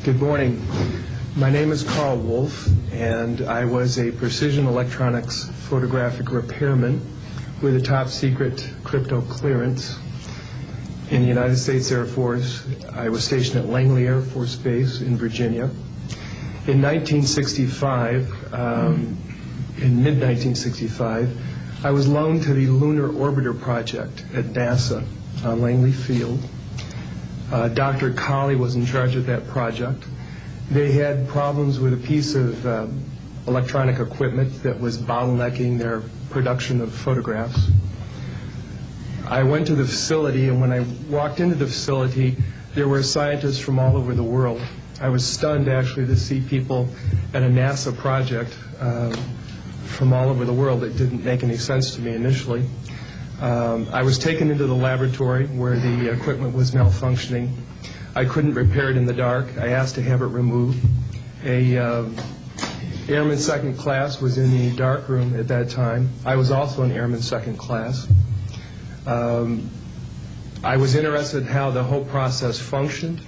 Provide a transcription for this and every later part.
Good morning. My name is Carl Wolf, and I was a precision electronics photographic repairman with a top secret crypto clearance in the United States Air Force. I was stationed at Langley Air Force Base in Virginia. In 1965, in mid-1965, I was loaned to the Lunar Orbiter project at NASA on Langley Field. Dr. Colley was in charge of that project. They had problems with a piece of electronic equipment that was bottlenecking their production of photographs. I went to the facility, and when I walked into the facility, there were scientists from all over the world. I was stunned, actually, to see people at a NASA project from all over the world. It didn't make any sense to me initially. I was taken into the laboratory where the equipment was malfunctioning. I couldn't repair it in the dark. I asked to have it removed. A airman second class was in the dark room at that time. I was also an airman second class. I was interested in how the whole process functioned,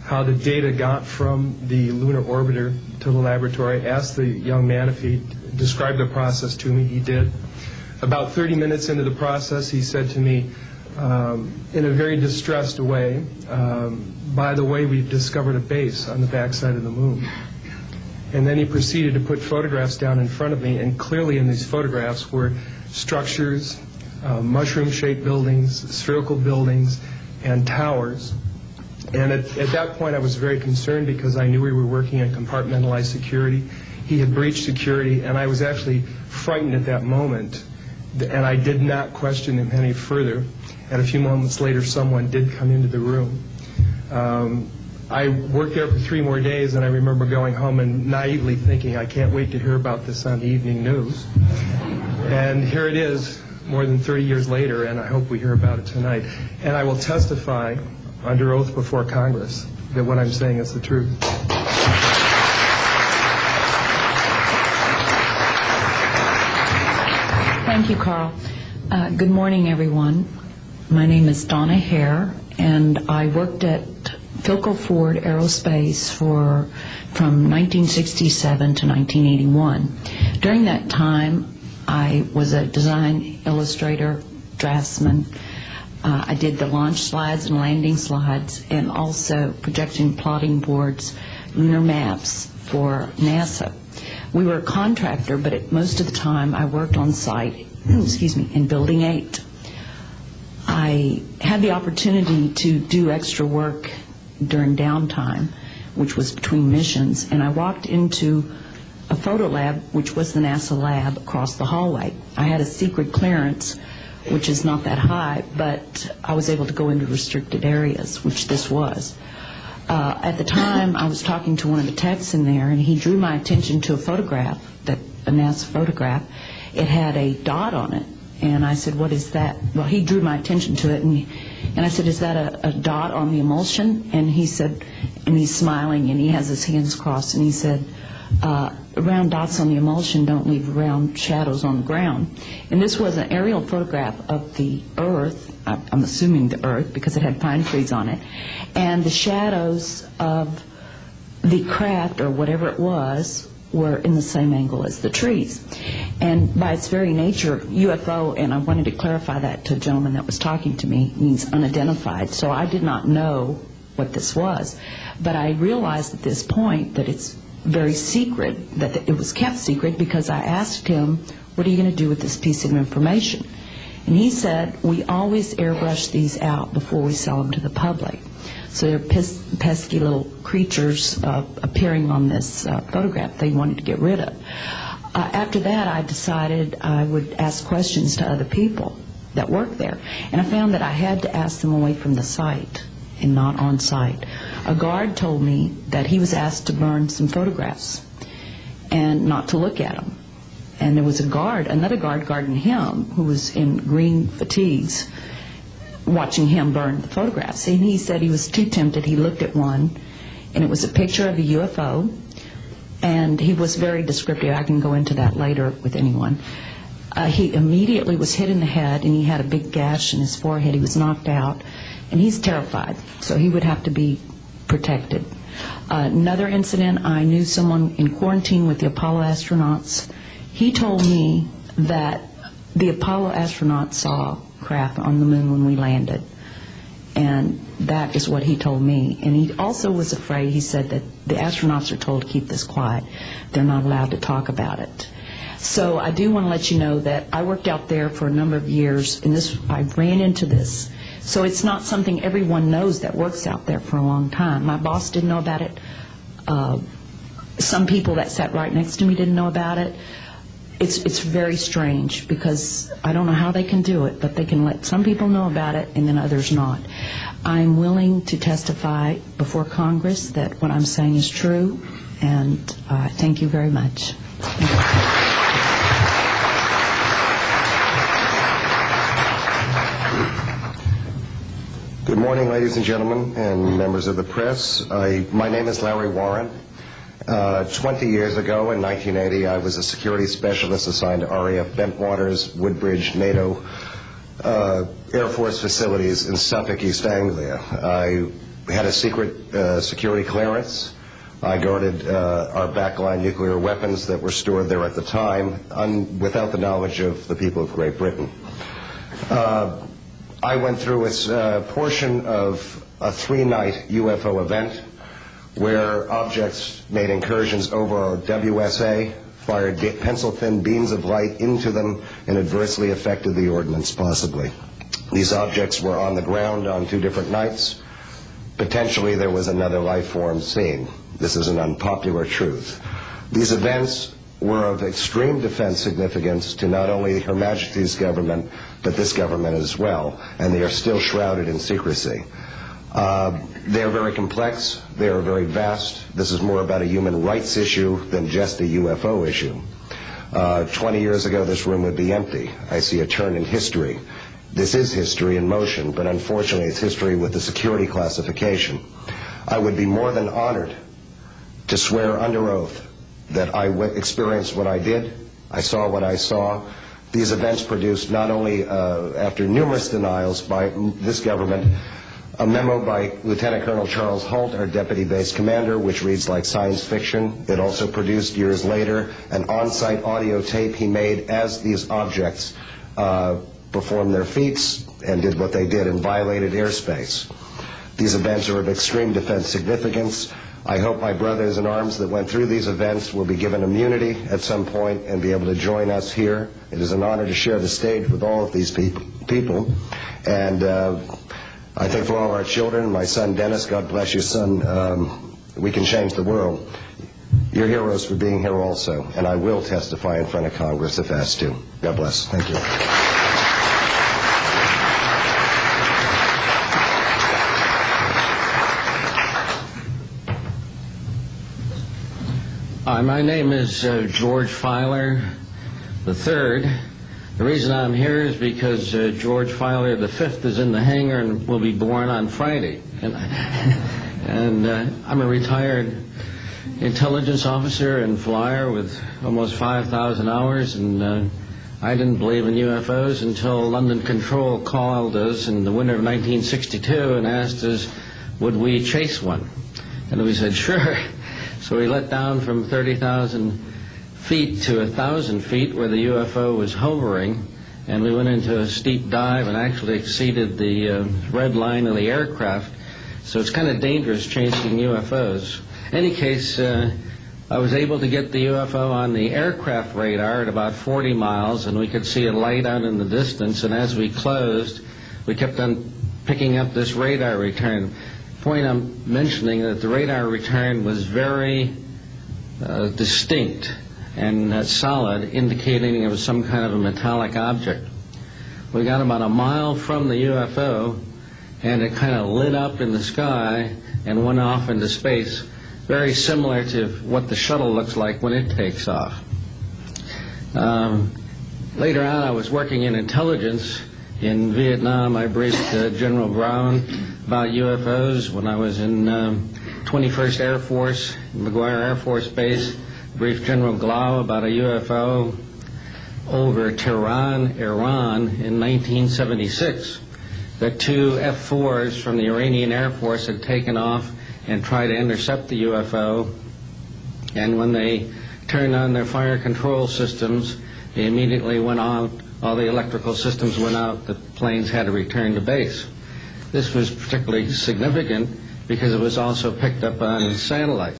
how the data got from the lunar orbiter to the laboratory. I asked the young man if he described the process to me. He did. About 30 minutes into the process, he said to me, in a very distressed way, by the way, we've discovered a base on the backside of the moon. And then he proceeded to put photographs down in front of me, and clearly in these photographs were structures, mushroom-shaped buildings, spherical buildings, and towers. And at that point, I was very concerned because I knew we were working in compartmentalized security. He had breached security, and I was actually frightened at that moment. And I did not question him any further. And a few moments later, someone did come into the room. I worked there for 3 more days, and I remember going home and naively thinking, I can't wait to hear about this on the evening news. And here it is, more than 30 years later, and I hope we hear about it tonight. And I will testify under oath before Congress that what I'm saying is the truth. Thank you, Carl. Good morning, everyone. My name is Donna Hare, and I worked at Philco Ford Aerospace from 1967 to 1981. During that time, I was a design illustrator, draftsman. I did the launch slides and landing slides, and also projection plotting boards, lunar maps for NASA. We were a contractor, but most of the time I worked on site, in Building 8. I had the opportunity to do extra work during downtime, which was between missions, and I walked into a photo lab, which was the NASA lab across the hallway. I had a secret clearance, which is not that high, but I was able to go into restricted areas, which this was. At the time, I was talking to one of the techs in there, and he drew my attention to a photograph, a NASA photograph. It had a dot on it, and I said, what is that? Well, he drew my attention to it, and I said, is that a dot on the emulsion? And he said, and he's smiling, and he has his hands crossed, and he said, round dots on the emulsion don't leave round shadows on the ground. And this was an aerial photograph of the Earth, I'm assuming the Earth, because it had pine trees on it, and the shadows of the craft, or whatever it was, were in the same angle as the trees. And by its very nature, UFO, and I wanted to clarify that to a gentleman that was talking to me, means unidentified. So I did not know what this was. But I realized at this point that it's very secret, that it was kept secret, because I asked him, what are you going to do with this piece of information? And he said, we always airbrush these out before we sell them to the public. So they're pesky little creatures appearing on this photograph they wanted to get rid of. After that, I decided I would ask questions to other people that worked there. And I found that I had to ask them away from the site and not on site. A guard told me that he was asked to burn some photographs and not to look at them. And there was another guard guarding him, who was in green fatigues, watching him burn the photographs. And he said he was too tempted. He looked at one, and it was a picture of a UFO, and he was very descriptive. I can go into that later with anyone. He immediately was hit in the head, and he had a big gash in his forehead. He was knocked out, and he's terrified, so he would have to be protected. Another incident, I knew someone in quarantine with the Apollo astronauts. He told me that the Apollo astronauts saw craft on the moon when we landed. And that is what he told me. And he also was afraid, he said that the astronauts are told to keep this quiet. They're not allowed to talk about it. So I do want to let you know that I worked out there for a number of years, and I ran into this. So it's not something everyone knows that works out there for a long time. My boss didn't know about it. Some people that sat right next to me didn't know about it. It's very strange because I don't know how they can do it, but they can let some people know about it and then others not. I'm willing to testify before Congress that what I'm saying is true, and thank you very much. Good morning, ladies and gentlemen, and members of the press. My name is Larry Warren. 20 years ago, in 1980, I was a security specialist assigned to RAF Bentwaters, Woodbridge, NATO Air Force facilities in Suffolk, East Anglia. I had a secret security clearance. I guarded our backline nuclear weapons that were stored there at the time without the knowledge of the people of Great Britain. I went through a portion of a 3-night UFO event where objects made incursions over our WSA, fired pencil-thin beams of light into them, and adversely affected the ordnance, possibly. These objects were on the ground on 2 different nights. Potentially there was another life form seen. This is an unpopular truth. These events were of extreme defense significance to not only Her Majesty's government, but this government as well, and they are still shrouded in secrecy. They are very complex, they are very vast. This is more about a human rights issue than just a UFO issue. 20 years ago, this room would be empty. I see a turn in history. This is history in motion, but unfortunately it's history with the security classification. I would be more than honored to swear under oath that I experienced what I did, I saw what I saw. These events produced not only, after numerous denials by this government, a memo by Lieutenant Colonel Charles Holt, our deputy base commander, which reads like science fiction. It also produced, years later, an on-site audio tape he made as these objects performed their feats and did what they did and violated airspace. These events are of extreme defense significance. I hope my brothers in arms that went through these events will be given immunity at some point and be able to join us here. It is an honor to share the stage with all of these people. And I think for all our children, my son Dennis, God bless you, son, we can change the world. You're heroes for being here also, and I will testify in front of Congress if asked to. God bless. Thank you. My name is George Filer III. The reason I'm here is because George Filer V is in the hangar and will be born on Friday. And I'm a retired intelligence officer and flyer with almost 5,000 hours, and I didn't believe in UFOs until London Control called us in the winter of 1962 and asked us, would we chase one? And we said, sure. So we let down from 30,000 feet to 1,000 feet where the UFO was hovering, and we went into a steep dive and actually exceeded the red line of the aircraft. So it's kind of dangerous chasing UFOs. In any case, I was able to get the UFO on the aircraft radar at about 40 miles, and we could see a light out in the distance, and as we closed, we kept on picking up this radar return. The point I'm mentioning that the radar return was very distinct and solid, indicating it was some kind of a metallic object. We got about a mile from the UFO, and it kind of lit up in the sky and went off into space, very similar to what the shuttle looks like when it takes off. Later on, I was working in intelligence in Vietnam. I briefed General Brown about UFOs when I was in 21st Air Force, McGuire Air Force Base. Briefed General Glau about a UFO over Tehran, Iran in 1976. that two F-4s from the Iranian Air Force had taken off and tried to intercept the UFO, and when they turned on their fire control systems, they immediately went on, all the electrical systems went out, the planes had to return to base. This was particularly significant because it was also picked up on satellite.